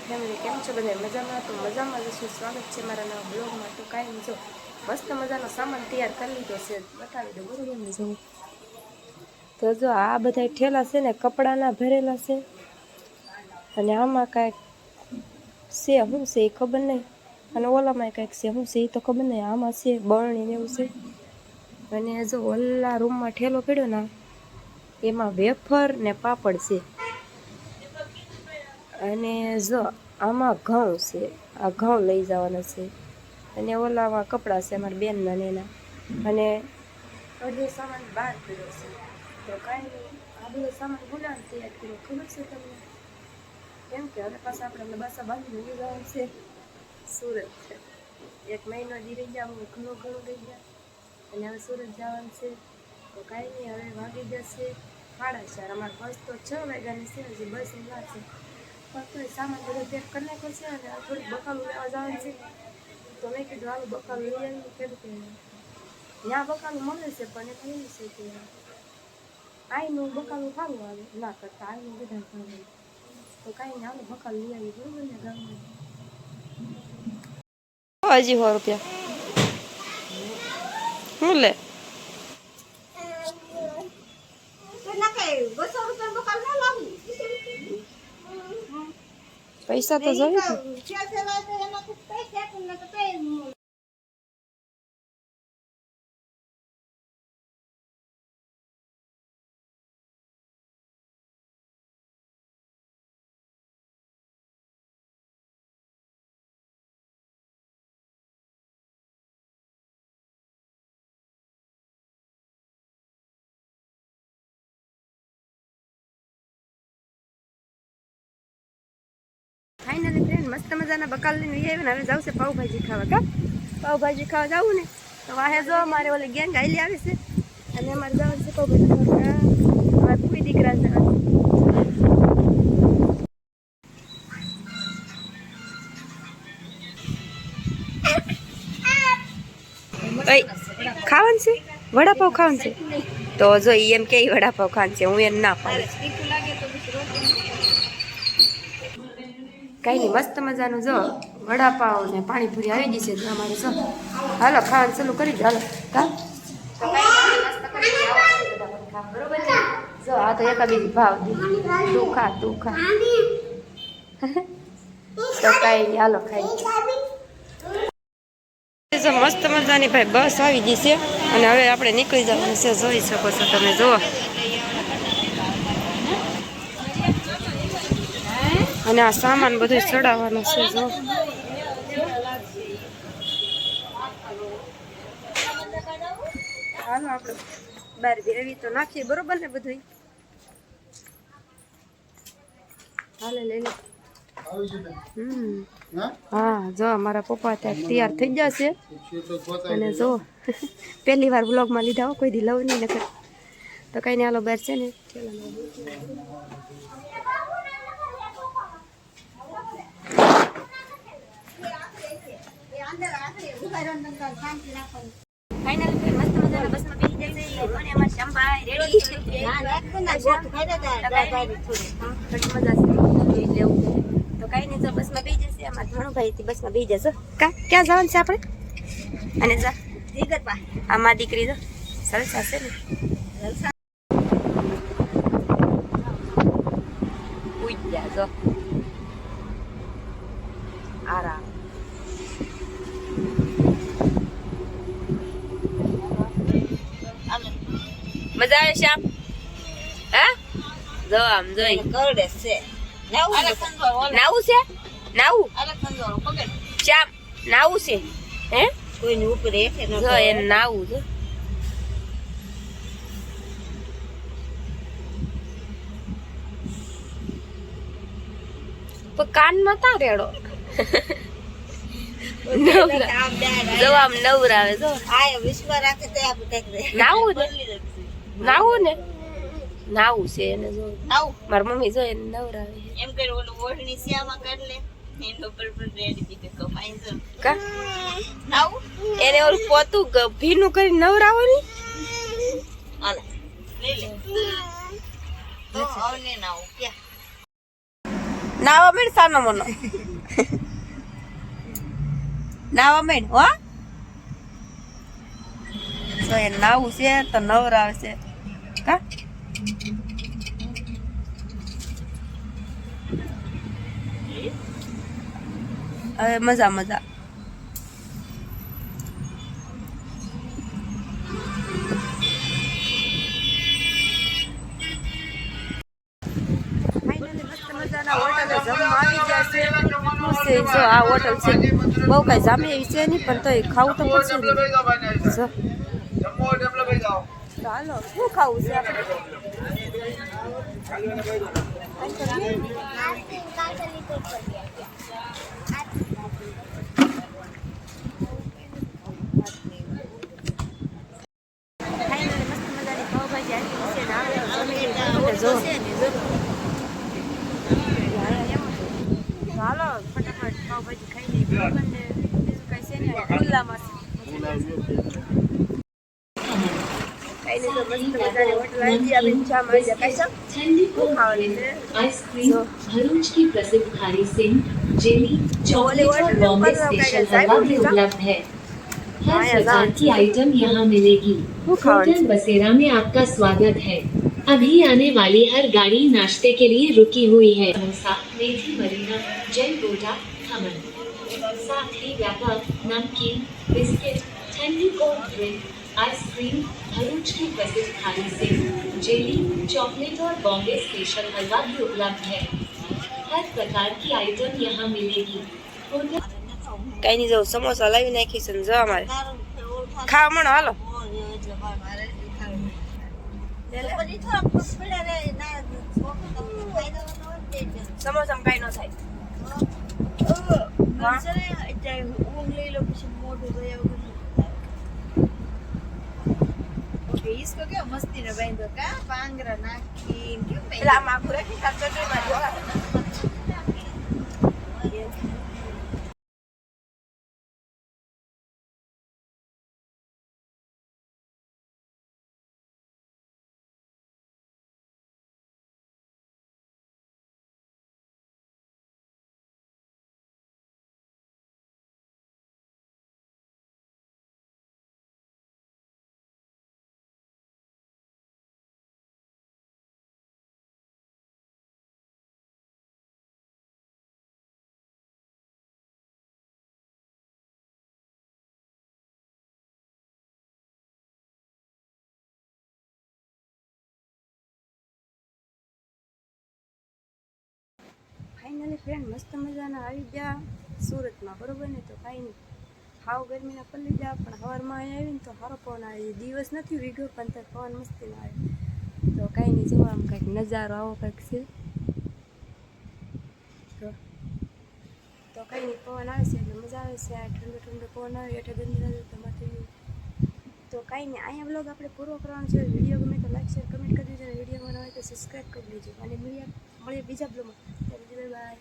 Family કેમ છો બધા મજામાં? તો મજામાં જ છું. સ્વાગત છે મારા નવા બ્લોગમાં. તો કાંઈ નહીં, જો મસ્ત મજાનો સામાન તૈયાર કરી લીધો છે, બતાવી દો બરોબર ને. જો તો જો આ બધા ઠેલા છે ને કપડાના ભરેલા છે, અને આમાં કાંઈક છે, શું છે એ ખબર નહીં, અને ઓલામાં કાંઈક છે, શું છે એ તો ખબર નહીં. આમાં છે બરણી ને એવું છે, અને જો ઓલા રૂમમાં ઠેલો પડ્યો ને એમાં વેફર ને પાપડ છે, અને જો આમાં ઘઉં છે, આ ઘઉં લઈ જવાના છે, અને ઓલામાં કપડાં છે અમારા બેનના ને એના, અને અડધો સામાન બહાર કર્યો છે. તો કાંઈ નહીં, આ બધો સામાન ગુલામ તૈયાર કર્યો, ખબર છે તમને? કેમ કે હવે પાછા આપણે બાસા બાંધીને લઈ જવાનું છે સુરત છે. 1 મહિનો દી રહી ગયા, હું ઘણું રહી ગયા, અને હવે સુરત જવાનું છે. તો કાંઈ નહીં, હવે વાગી જશે 4:30. અમારે બસ તો 6 વાગ્યાની છે, હજી બસ એલા છે, પણ તો સામાન બધો પેક કરી નાખ્યો છે, અને થોડીક બકાલું લેવા જવાનું છે. તો મેં કીધું હાલ બકાલું લઈ આવી, કેમ કે ત્યાં બકાલું મળે છે, પણ એ એવું છે કે આઈનું બકાલું સારું આવે ના કરતા આઈનું બધા સારું. તો કાંઈ નહીં, હાલો બકાલું લઈ આવી બરોબર ને ગામમાં. હજી 100 રૂપિયા શું લે? પૈસા તો જોઈએ. ફાઇનલી ફ્રેન્ડ મસ્ત મજાના બકાલ લઈને આવ્યા ને હવે જાવ છે પાવભાજી ખાવા. કા પાવભાજી ખાવા જવું ને તો વાહે જો અમારે ઓલી ગેંગ આવેલી આવે છે, અને અમારે જવાનું છે પાવભાજી ખાવા. અમારા કોઈ દીકરા જવાનું ખાવાનું છે, વડાપાવ ખાવાનું છે. તો જો એમ કે વડાપાવ ખાવાનું છે, હું એને ના પાડું. કઈ નહીં, મસ્ત મજાનું જો વડાપાવ ને પાણીપુરી આવી ગઈ છે અમારે. જો હાલો ખાવાનું ચાલુ કરી દો, હાલો. બરોબર છે. જો આ તો એકાબીજી ભાવ તું ખા તો કઈ નહીં, હાલો ખાઈ. જો મસ્ત મજાની ભાઈ બસ આવી ગઈ છે, અને હવે આપણે નીકળી જવાનું છે. જોઈ શકો છો તમે, જુઓ. અને આ સામાન બધું ચડાવવાનો છે. જો હાલો આપણે બાર એવી તો નાખીએ બરોબર ને બધું. હાલે લઈ લે. હા જો મારા પપ્પા ત્યાં તૈયાર થઈ જશે, અને જો પહેલી વાર બ્લોગમાં લીધા હો, કોઈ દી લવ નહીં નખર. તો કઈ નહીં, હાલો બહાર છે ને ફાઇનલ મસ્ત મજાના બસમાં બેસી જશે. મને અમાર શામભાઈ રેડી તો કઈ નહીં, તો બસમાં બેસી જશે. અમાર ધણુભાઈ બસમાં બેસી જશે. ક્યાં જવાનું છે આપણે? અને જા આમાં દીકરી જો સરસા છે ને, ઉડ્યા જો આરામ. મજા આવે શ્યામ? હા જો આમ જોઈ કરડે છે. નાવું છે, નાવું શ્યામ નાવું છે. હે કોઈની ઉપર એકે ન જો એને નાવું છે. કાન નતા રેડો જો આમ નવરાવે જો નાવું ને નાવું છે એને. જો મારી મમ્મી જો એને નવરાવે એમ કરે. ઓલું ઓઢણી સિયામાં કર લે એનો પર રેડી દીધે કમાઈ જો કા નાવું એને ઓલું પોતું ભીનું કરી નવરાવવાની. આલે લઈ લે તો આવને નાવું ક્યાં નાવા મેળ સાનો મનો નાવા મેળ હો તો એ નાવું છે તો નવરાવે છે કા હવે મજા મજા જો આ હોટલ છે બહુ કઈ જામે એવી છે નહીં પણ તો ખાવું તો પડશે ને જો ચાલો શું ખાવું છે આપણે હાલો ફટાફટ પાવભાજી ખાઈ લઈએ બરાબર ને બીજું કઈ છે ને ખુલ્લામાં કઈ નહીં તો મસ્ત મજાની હોટલ આવી આપણે ચા મળી જાય કઈ ठंडी कोल्ड ખાવાની ड्रिंक, છે आइसक्रीम, भरूच की प्रसिद्ध खारी सिंह, जेली, चॉकलेट और बॉम्बे स्पेशल हलवा भी उपलब्ध है। हर प्रकार की आइटम यहाँ मिलेगी। होटल बसेरा में आपका स्वागत है। अभी आने वाली हर गाड़ी नाश्ते के लिए रुकी हुई है। समोसा, मेथी मरीना, जल गोटा, खमन, साथ ही व्यापक नमकीन, बिस्किट, ठंडी कोल्ड ड्रिंक, आइसक्रीम, भरूच की प्रसिद्ध खारी सिंह, जेली, चॉकलेट और बॉम्बे स्पेशल हलवा भी उपलब्ध है। हर प्रकार की आइटम यहाँ मिलेगी। होटल કઈ નહીં જવું સમોસા લાવી નાખીશું ને જો અમારે ખાવા મણો હાલો સમોસામાં કઈ ન થાય इसको क्या मस्ती ने बांधो का पांगरा नाखी क्यों એટલે આમ આખું રાખી ચટણીમાં જોવા ફાઇનલી ફ્રેન્ડ મસ્ત મજાના આવી ગયા સુરતમાં બરોબર ને તો કાંઈ નહીં હાવ ગરમીના પલ્લી ગયા પણ સવારમાં અહીંયા આવીને તો સારો પવન આવે દિવસ નથી વીગ્યો પણ તો પવન મસ્તી ના આવે તો કાંઈ નહીં જોવા આમ કંઈક નજારો આવો કંઈક છે તો કંઈ નહીં પવન આવે છે એટલે મજા આવે છે આ ઠંડો ઠંડો પવન આવે એટલે ગંદી નજર તમારે તો કાંઈ નહીં અહીંયા બ્લોગ આપણે પૂરો કરવાનો છે વિડીયો ગમે તો લાઈક શેર કમેન્ટ કરી દેજો અને વિડીયો બનાવે તો સબસ્ક્રાઈબ કરી દેજો અને મળીએ બીજા બ્લોગમાં બાય